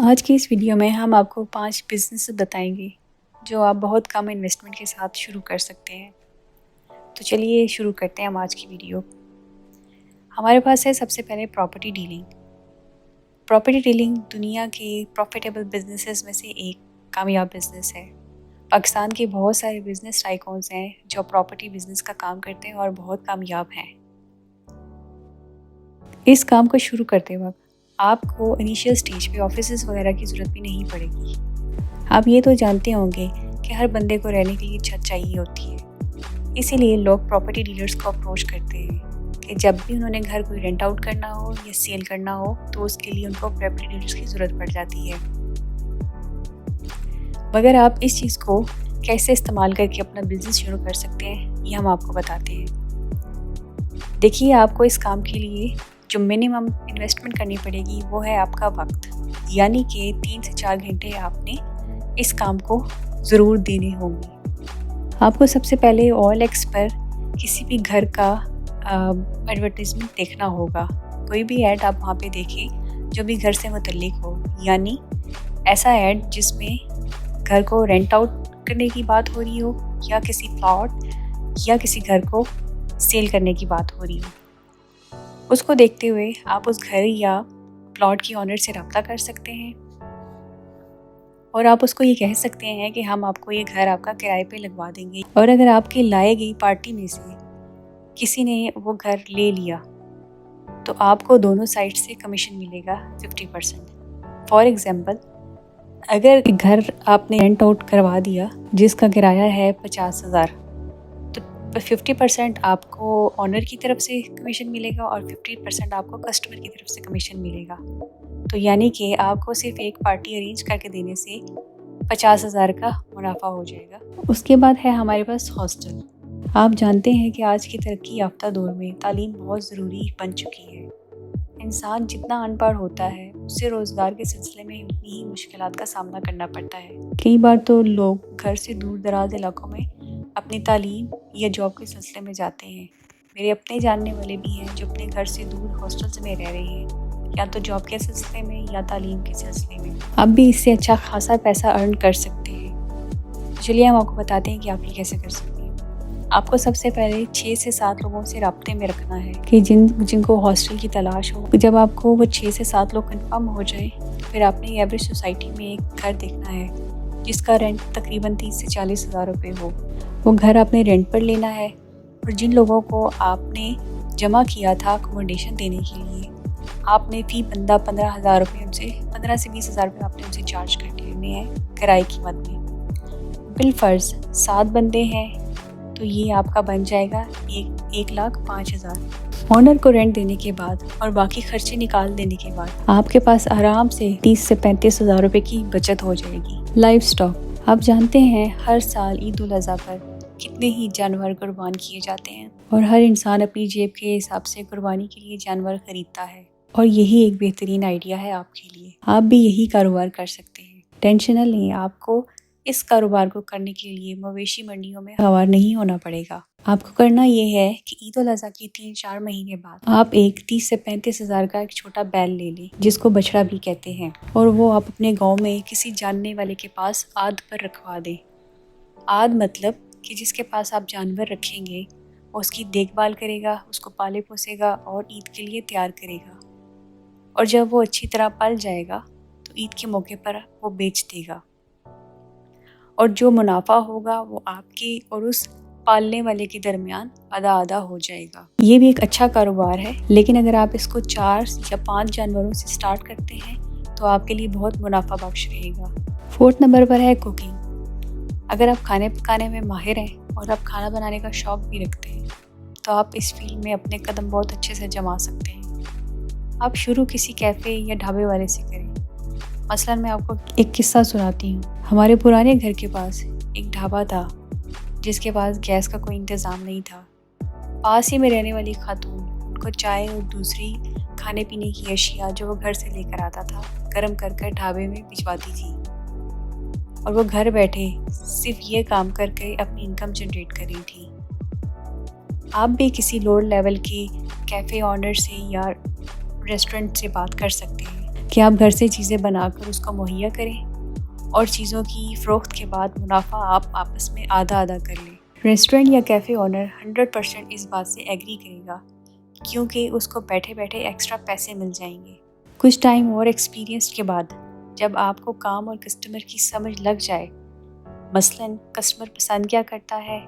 आज की इस वीडियो में हम आपको 5 बिज़नेस बताएंगे जो आप बहुत कम इन्वेस्टमेंट के साथ शुरू कर सकते हैं। तो चलिए शुरू करते हैं हम आज की वीडियो। हमारे पास है सबसे पहले प्रॉपर्टी डीलिंग। प्रॉपर्टी डीलिंग दुनिया के प्रॉफिटेबल बिजनेसेस में से एक कामयाब बिजनेस है। पाकिस्तान के बहुत सारे बिजनेस टाइकून्स हैं जो प्रॉपर्टी बिजनेस का काम करते हैं और बहुत कामयाब हैं। इस काम को शुरू करते वक्त आपको इनिशियल स्टेज पे ऑफिसेज़ वगैरह की ज़रूरत भी नहीं पड़ेगी। आप ये तो जानते होंगे कि हर बंदे को रहने के लिए छत चाहिए होती है, इसीलिए लोग प्रॉपर्टी डीलर्स को अप्रोच करते हैं कि जब भी उन्होंने घर कोई रेंट आउट करना हो या सेल करना हो तो उसके लिए उनको प्रॉपर्टी डीलर्स की ज़रूरत पड़ जाती है। मगर आप इस चीज़ को कैसे इस्तेमाल करके अपना बिज़नेस शुरू कर सकते हैं ये हम आपको बताते हैं। देखिए, आपको इस काम के लिए जो मिनिमम इन्वेस्टमेंट करनी पड़ेगी वो है आपका वक्त, यानी कि 3 से 4 घंटे आपने इस काम को ज़रूर देने होंगे। आपको सबसे पहले OLX पर किसी भी घर का एडवर्टाइजमेंट देखना होगा। कोई भी ऐड आप वहाँ पे देखें जो भी घर से मुतल्लिक हो, यानी ऐसा ऐड जिसमें घर को रेंट आउट करने की बात हो रही हो या किसी प्लॉट या किसी घर को सेल करने की बात हो रही हो। उसको देखते हुए आप उस घर या प्लॉट की ऑनर से रब्ता कर सकते हैं और आप उसको ये कह सकते हैं कि हम आपको ये घर आपका किराए पे लगवा देंगे। और अगर आपके लाए गई पार्टी में से किसी ने वो घर ले लिया तो आपको दोनों साइड से कमीशन मिलेगा 50%। फॉर एग्ज़ाम्पल, अगर घर आपने रेंट आउट करवा दिया जिसका किराया है 50,000, तो 50% आपको ऑनर की तरफ से कमीशन मिलेगा और 50% आपको कस्टमर की तरफ से कमीशन मिलेगा। तो यानी कि आपको सिर्फ एक पार्टी अरेंज करके देने से 50,000 का मुनाफा हो जाएगा। उसके बाद है हमारे पास हॉस्टल। आप जानते हैं कि आज की तरक्की याफ्ता दौर में तालीम बहुत ज़रूरी बन चुकी है। इंसान जितना अनपढ़ होता है उससे रोज़गार के सिलसिले में उतनी ही मुश्किलात का सामना करना पड़ता है। कई बार तो लोग घर से दूर दराज इलाकों में अपनी तालीम या जॉब के सिलसिले में जाते हैं। मेरे अपने जानने वाले भी हैं जो अपने घर से दूर हॉस्टल्स में रह रहे हैं, या तो जॉब के सिलसिले में या तालीम के सिलसिले में। आप भी इससे अच्छा खासा पैसा अर्न कर सकते हैं। चलिए हम आपको बताते हैं कि आप ये कैसे कर सकते हैं। आपको सबसे पहले 6 से 7 लोगों से राब्ते में रखना है कि जिनको हॉस्टल की तलाश हो। जब आपको वो 6 से 7 लोग कंफर्म हो जाए तो फिर आपने एवरेज सोसाइटी में एक घर देखना है जिसका रेंट तकरीबन 30 से 40 हज़ार रुपये हो। वो घर आपने रेंट पर लेना है और जिन लोगों को आपने जमा किया था अकोमोडेशन देने के लिए, आपने फ़ी बंदा 15,000 रुपये उनसे 15 से 20 हज़ार रुपये आपने उनसे चार्ज कर देने हैं किराए की मद में। बिलफर्ज 7 बंदे हैं तो ये आपका बन जाएगा 1,05,000। ऑनर को रेंट देने के बाद और बाकी खर्चे निकाल देने के बाद आपके पास आराम से 30 से 35 हज़ार रुपये की बचत हो जाएगी। लाइव स्टॉक, आप जानते हैं हर साल ईद उल अज़हा पर कितने ही जानवर कुर्बान किए जाते हैं और हर इंसान अपनी जेब के हिसाब से कुर्बानी के लिए जानवर खरीदता है, और यही एक बेहतरीन आइडिया है आपके लिए। आप भी यही कारोबार कर सकते हैं। टेंशन न लें, आपको इस कारोबार को करने के लिए मवेशी मंडियों में सवार नहीं होना पड़ेगा। आपको करना ये है कि ईद उल अज़हा के 3-4 महीने बाद आप एक 30 से 35 हज़ार का एक छोटा बैल ले लें जिसको बछड़ा भी कहते हैं, और वो आप अपने गांव में किसी जानने वाले के पास आद पर रखवा दें। आद मतलब कि जिसके पास आप जानवर रखेंगे वो उसकी देखभाल करेगा, उसको पाले पोसेगा और ईद के लिए तैयार करेगा, और जब वो अच्छी तरह पल जाएगा तो ईद के मौके पर वो बेच देगा, और जो मुनाफा होगा वो आपके और उस पालने वाले के दरमियान आधा आधा हो जाएगा। ये भी एक अच्छा कारोबार है, लेकिन अगर आप इसको 4 या 5 जानवरों से स्टार्ट करते हैं तो आपके लिए बहुत मुनाफा बख्श रहेगा। 4th नंबर पर है कुकिंग। अगर आप खाने पकाने में माहिर हैं और आप खाना बनाने का शौक़ भी रखते हैं तो आप इस फील्ड में अपने कदम बहुत अच्छे से जमा सकते हैं। आप शुरू किसी कैफ़े या ढाबे वाले से करें। मसलन मैं आपको एक किस्सा सुनाती हूँ। हमारे पुराने घर के पास एक ढाबा था जिसके पास गैस का कोई इंतज़ाम नहीं था। पास ही में रहने वाली खातून उनको चाय और दूसरी खाने पीने की अशिया जो वो घर से लेकर आता था गर्म कर कर ढाबे में भिजवाती थी, और वो घर बैठे सिर्फ ये काम करके अपनी इनकम जनरेट कर रही थी। आप भी किसी लोअर लेवल के कैफ़े ऑनर से या रेस्टोरेंट से बात कर सकते हैं कि आप घर से चीज़ें बनाकर उसको मुहैया करें और चीज़ों की फ़रोख्त के बाद मुनाफा आप आपस में आधा आधा कर लें। रेस्टोरेंट या कैफ़े ओनर 100% इस बात से एग्री करेगा क्योंकि उसको बैठे बैठे एक्स्ट्रा पैसे मिल जाएंगे। कुछ टाइम और एक्सपीरियंस के बाद जब आपको काम और कस्टमर की समझ लग जाए, मसलन कस्टमर पसंद क्या करता है,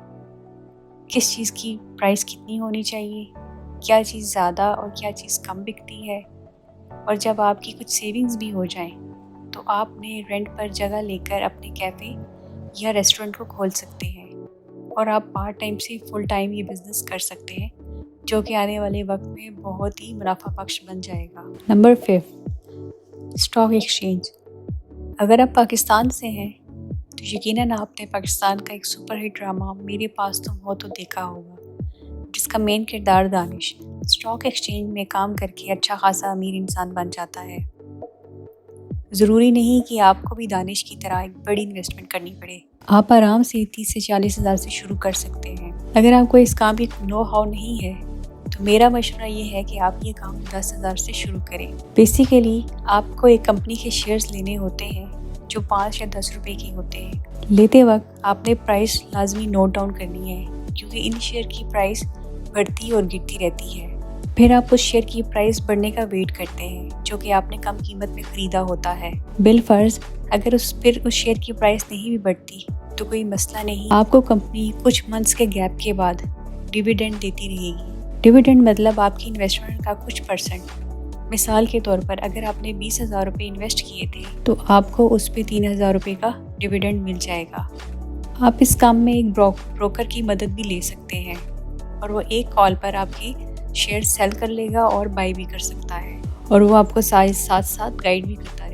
किस चीज़ की प्राइस कितनी होनी चाहिए, क्या चीज़ ज़्यादा और क्या चीज़ कम बिकती है, और जब आपकी कुछ सेविंग्स भी हो जाएं, तो आप अपने रेंट पर जगह लेकर अपने कैफ़े या रेस्टोरेंट को खोल सकते हैं और आप पार्ट टाइम से फुल टाइम ये बिज़नेस कर सकते हैं, जो कि आने वाले वक्त में बहुत ही मुनाफा बख्श बन जाएगा। Number 5, stock exchange. अगर आप पाकिस्तान से हैं तो यकीनन आपने पाकिस्तान का एक सुपर हिट ड्रामा मेरे पास तुम हो तो देखा होगा, जिसका मेन किरदार दानिश स्टॉक एक्सचेंज में काम करके अच्छा खासा अमीर इंसान बन जाता है। ज़रूरी नहीं कि आपको भी दानिश की तरह एक बड़ी इन्वेस्टमेंट करनी पड़े। आप आराम से 30 से 40 हज़ार से शुरू कर सकते हैं। अगर आपको इस काम की नो हाउ नहीं है तो मेरा मशवरा ये है कि आप ये काम 10 हज़ार से शुरू करें। बेसिकली आपको एक कंपनी के शेयर्स लेने होते हैं जो 5 या 10 रुपए के होते हैं। लेते वक्त आपने प्राइस लाजमी नोट डाउन करनी है क्योंकि इन शेयर की प्राइस बढ़ती और गिरती रहती है। फिर आप उस शेयर की प्राइस बढ़ने का वेट करते हैं जो कि आपने कम कीमत में ख़रीदा होता है। बिलफर्ज अगर उस शेयर की प्राइस नहीं भी बढ़ती तो कोई मसला नहीं, आपको कंपनी कुछ मंथ्स के गैप के बाद डिविडेंड देती रहेगी। डिविडेंड मतलब आपकी इन्वेस्टमेंट का कुछ परसेंट। मिसाल के तौर पर अगर आपने 20,000 रुपये इन्वेस्ट किए थे तो आपको उस पर 3,000 रुपये का डिविडेंड मिल जाएगा। आप इस काम में एक ब्रोकर की मदद भी ले सकते हैं और वो एक कॉल पर आपकी शेयर सेल कर लेगा और बाई भी कर सकता है और वो आपको साथ साथ गाइड भी करता है।